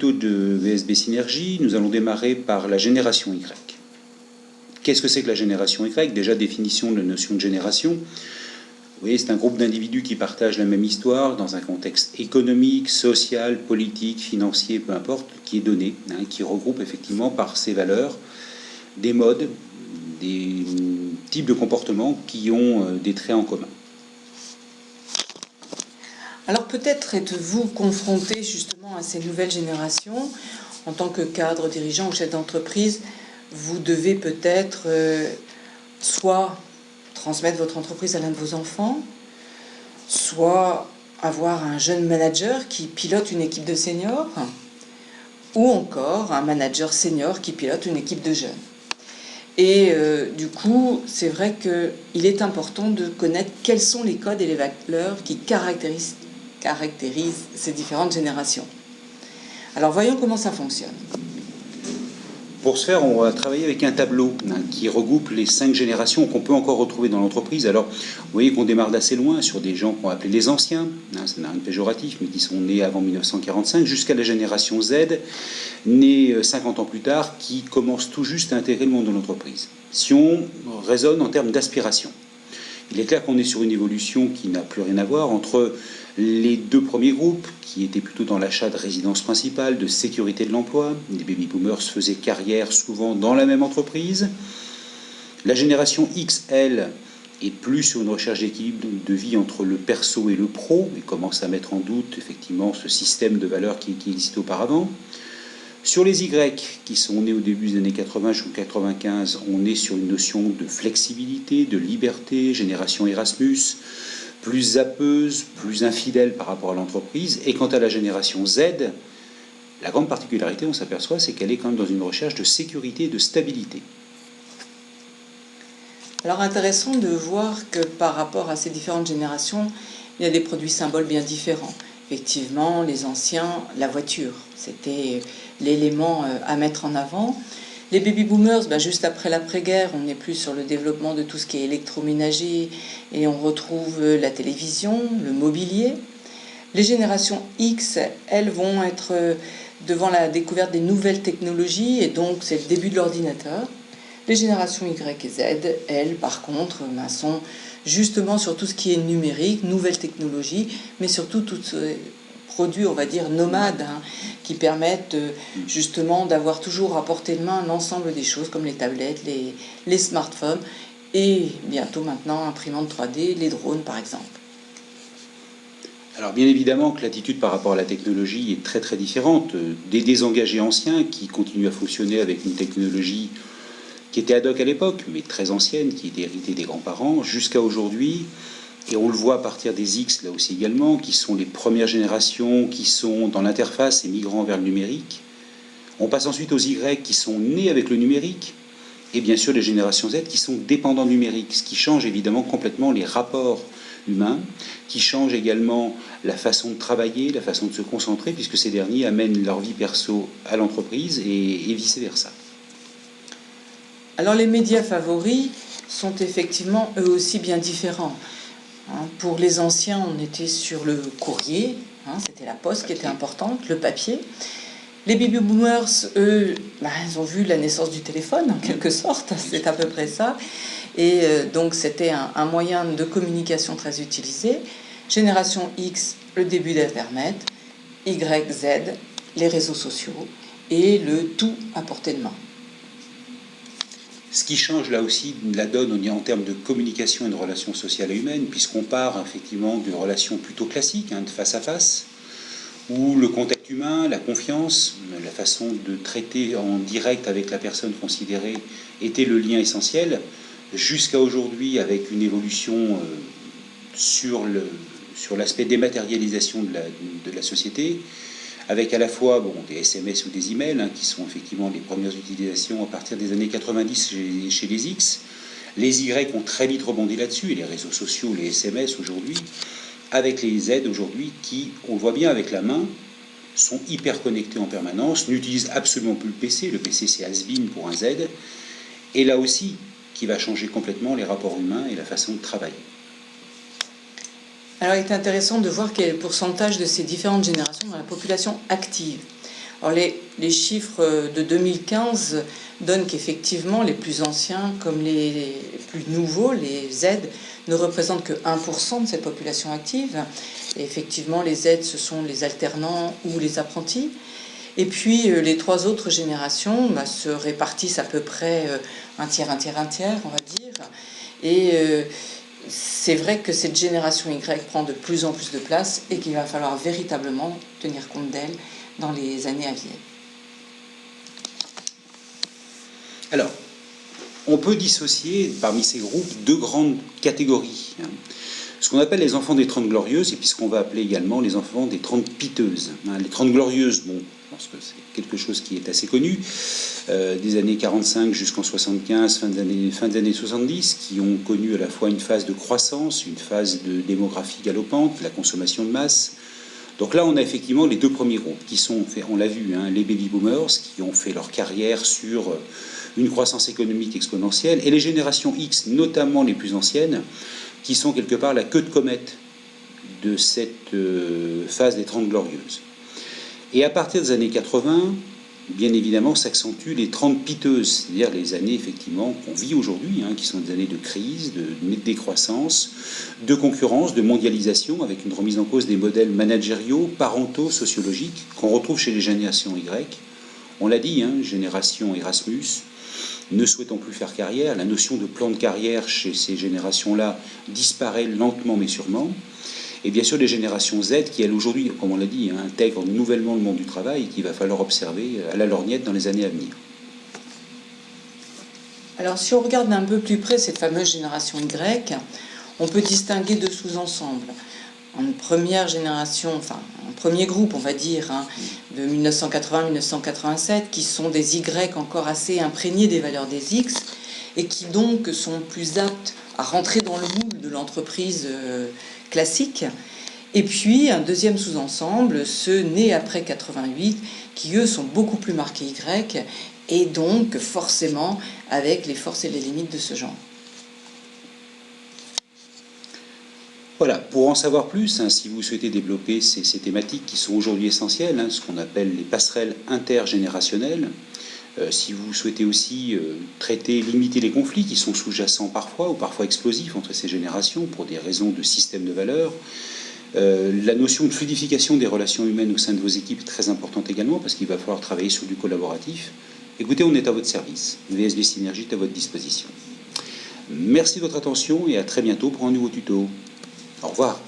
plateau de VSB Synergie, nous allons démarrer par la génération Y. Qu'est-ce que c'est que la génération Y? Déjà, définition de la notion de génération. Vous voyez, c'est un groupe d'individus qui partagent la même histoire dans un contexte économique, social, politique, financier, peu importe, qui est donné, qui regroupe effectivement par ses valeurs des modes, des types de comportements qui ont des traits en commun. Alors peut-être êtes-vous confronté justement à ces nouvelles générations. En tant que cadre, dirigeant ou chef d'entreprise, vous devez peut-être soit transmettre votre entreprise à l'un de vos enfants, soit avoir un jeune manager qui pilote une équipe de seniors, ou encore un manager senior qui pilote une équipe de jeunes. Et du coup, c'est vrai qu'il est important de connaître quels sont les codes et les valeurs qui caractérisent ces différentes générations. Alors voyons comment ça fonctionne. Pour ce faire, on va travailler avec un tableau qui regroupe les 5 générations qu'on peut encore retrouver dans l'entreprise. Alors, vous voyez qu'on démarre d'assez loin sur des gens qu'on va appeler les anciens, ça n'a rien de péjoratif, mais qui sont nés avant 1945, jusqu'à la génération Z, née 50 ans plus tard, qui commence tout juste à intégrer le monde de l'entreprise. Si on raisonne en termes d'aspiration, il est clair qu'on est sur une évolution qui n'a plus rien à voir entre les 2 premiers groupes, qui étaient plutôt dans l'achat de résidence principale, de sécurité de l'emploi. Les baby-boomers faisaient carrière souvent dans la même entreprise. La génération X, elle, est plus sur une recherche d'équilibre de vie entre le perso et le pro, et commence à mettre en doute effectivement ce système de valeurs qui existait auparavant. Sur les Y, qui sont nés au début des années 80 jusqu'en 95, on est sur une notion de flexibilité, de liberté, génération Erasmus, plus zappeuse, plus infidèle par rapport à l'entreprise. Et quant à la génération Z, la grande particularité, on s'aperçoit, c'est qu'elle est quand même dans une recherche de sécurité et de stabilité. Alors intéressant de voir que par rapport à ces différentes générations, il y a des produits symboles bien différents. Effectivement, les anciens, la voiture, c'était l'élément à mettre en avant. Les baby-boomers, juste après l'après-guerre, on n'est plus sur le développement de tout ce qui est électroménager et on retrouve la télévision, le mobilier. Les générations X, elles vont être devant la découverte des nouvelles technologies et donc c'est le début de l'ordinateur. Les générations Y et Z, elles, par contre, sont justement sur tout ce qui est numérique, nouvelles technologies, mais surtout tous ces produits, on va dire, nomades, qui permettent justement d'avoir toujours à portée de main l'ensemble des choses, comme les tablettes, les smartphones, et bientôt maintenant imprimantes 3D, les drones par exemple. Alors bien évidemment que l'attitude par rapport à la technologie est très très différente. Des désengagés anciens qui continuent à fonctionner avec une technologie qui était ad hoc à l'époque, mais très ancienne, qui était héritée des grands-parents, jusqu'à aujourd'hui, et on le voit à partir des X là aussi également, qui sont les premières générations, qui sont dans l'interface et migrant vers le numérique. On passe ensuite aux Y qui sont nés avec le numérique, et bien sûr les générations Z qui sont dépendants numériques, ce qui change évidemment complètement les rapports humains, qui change également la façon de travailler, la façon de se concentrer, puisque ces derniers amènent leur vie perso à l'entreprise et vice-versa. Alors les médias favoris sont effectivement eux aussi bien différents. Pour les anciens, on était sur le courrier, c'était la poste qui était importante, le papier. Les baby-boomers, eux, ils ont vu la naissance du téléphone, en quelque sorte, c'est à peu près ça. Et donc c'était un moyen de communication très utilisé. Génération X, le début d'Internet. Y, Z, les réseaux sociaux. Et le tout à portée de main. Ce qui change là aussi la donne en termes de communication et de relations sociales et humaines, puisqu'on part effectivement de relations plutôt classiques, de face à face, où le contact humain, la confiance, la façon de traiter en direct avec la personne considérée était le lien essentiel, jusqu'à aujourd'hui avec une évolution sur l'aspect dématérialisation de la société, avec à la fois des SMS ou des emails, qui sont effectivement les premières utilisations à partir des années 90 chez les X. Les Y ont très vite rebondi là-dessus, et les réseaux sociaux, les SMS aujourd'hui, avec les Z aujourd'hui qui, on le voit bien avec la main, sont hyper connectés en permanence, n'utilisent absolument plus le PC. Le PC c'est has-been pour un Z, et là aussi qui va changer complètement les rapports humains et la façon de travailler. Alors il est intéressant de voir quel est le pourcentage de ces différentes générations dans la population active. Alors les chiffres de 2015 donnent qu'effectivement les plus anciens comme les plus nouveaux, les Z, ne représentent que 1% de cette population active. Et effectivement, les Z, ce sont les alternants ou les apprentis. Et puis les trois autres générations se répartissent à peu près un tiers, on va dire. Et c'est vrai que cette génération Y prend de plus en plus de place et qu'il va falloir véritablement tenir compte d'elle dans les années à venir. Alors, on peut dissocier parmi ces groupes deux grandes catégories. Ce qu'on appelle les enfants des 30 glorieuses et puis ce qu'on va appeler également les enfants des 30 piteuses. Les 30 glorieuses, bon, je pense que c'est quelque chose qui est assez connu, des années 45 jusqu'en 75, fin des années 70, qui ont connu à la fois une phase de croissance, une phase de démographie galopante, la consommation de masse. Donc là, on a effectivement les deux premiers groupes qui sont, on l'a vu, les baby boomers qui ont fait leur carrière sur une croissance économique exponentielle, et les générations X, notamment les plus anciennes, qui sont quelque part la queue de comète de cette phase des 30 glorieuses. Et à partir des années 80, bien évidemment, s'accentuent les 30 piteuses, c'est-à-dire les années effectivement qu'on vit aujourd'hui, qui sont des années de crise, de décroissance, de concurrence, de mondialisation, avec une remise en cause des modèles managériaux, parentaux, sociologiques, qu'on retrouve chez les générations Y. On l'a dit, génération Erasmus, ne souhaitant plus faire carrière, la notion de plan de carrière chez ces générations-là disparaît lentement mais sûrement. Et bien sûr, les générations Z qui, elles, aujourd'hui, comme on l'a dit, intègrent nouvellement le monde du travail et qu'il va falloir observer à la lorgnette dans les années à venir. Alors, si on regarde un peu plus près cette fameuse génération Y, on peut distinguer deux sous-ensembles. Une première génération, enfin un premier groupe, on va dire, de 1980-1987, qui sont des Y encore assez imprégnés des valeurs des X et qui donc sont plus aptes à rentrer dans le moule de l'entreprise classique. Et puis un deuxième sous-ensemble, ceux nés après 88, qui eux sont beaucoup plus marqués Y et donc forcément avec les forces et les limites de ce genre. Voilà, pour en savoir plus, si vous souhaitez développer ces thématiques qui sont aujourd'hui essentielles, ce qu'on appelle les passerelles intergénérationnelles, si vous souhaitez aussi limiter les conflits qui sont sous-jacents parfois ou parfois explosifs entre ces générations pour des raisons de système de valeurs, la notion de fluidification des relations humaines au sein de vos équipes est très importante également parce qu'il va falloir travailler sur du collaboratif. Écoutez, on est à votre service. VSB Synergie est à votre disposition. Merci de votre attention et à très bientôt pour un nouveau tuto. Au revoir.